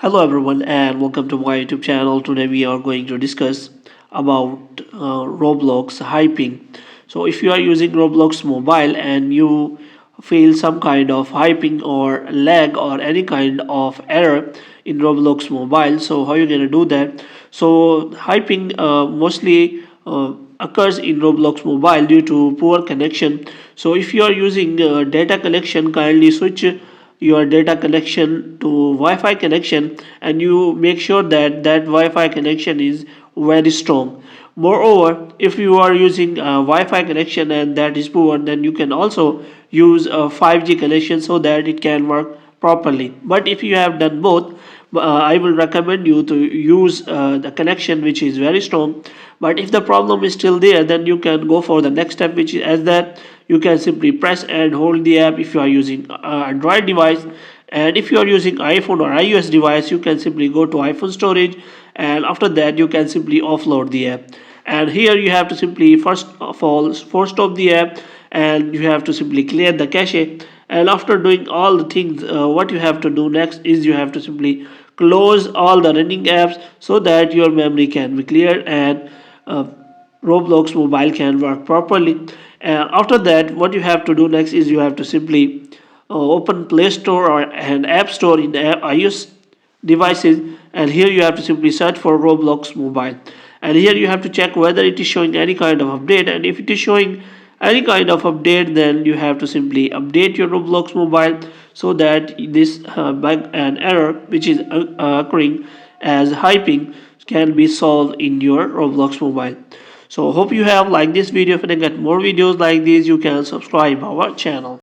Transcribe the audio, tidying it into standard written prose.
Hello everyone and welcome to my YouTube channel. Today we are going to discuss about Roblox hyping. So if you are using Roblox mobile and you feel some kind of hyping or lag or any kind of error in Roblox mobile, so how you gonna do that? So hyping mostly occurs in Roblox mobile due to poor connection. So if you are using data connection, kindly switch your data connection to Wi-Fi connection, and you make sure that that Wi-Fi connection is very strong. Moreover, if you are using a Wi-Fi connection and that is poor, then you can also use a 5G connection so that it can work properly. But if you have done both, I will recommend you to use the connection which is very strong. But if the problem is still there, then you can go for the next step, which is as that you can simply press and hold the app if you are using Android device. And if you are using iPhone or iOS device, you can simply go to iPhone storage, and after that you can simply offload the app. And here you have to simply first of all force stop the app, and you have to simply clear the cache. And after doing all the things, what you have to do next is you have to simply close all the running apps so that your memory can be cleared and uh, Roblox mobile can work properly. And after that, what you have to do next is you have to simply open Play Store or an App Store in iOS devices, and here you have to simply search for Roblox mobile. And here you have to check whether it is showing any kind of update, and if it is showing any kind of update, then you have to simply update your Roblox mobile so that this bug and error which is occurring as hyping can be solved in your Roblox mobile. So hope you have liked this video. If you get more videos like this, you can subscribe our channel.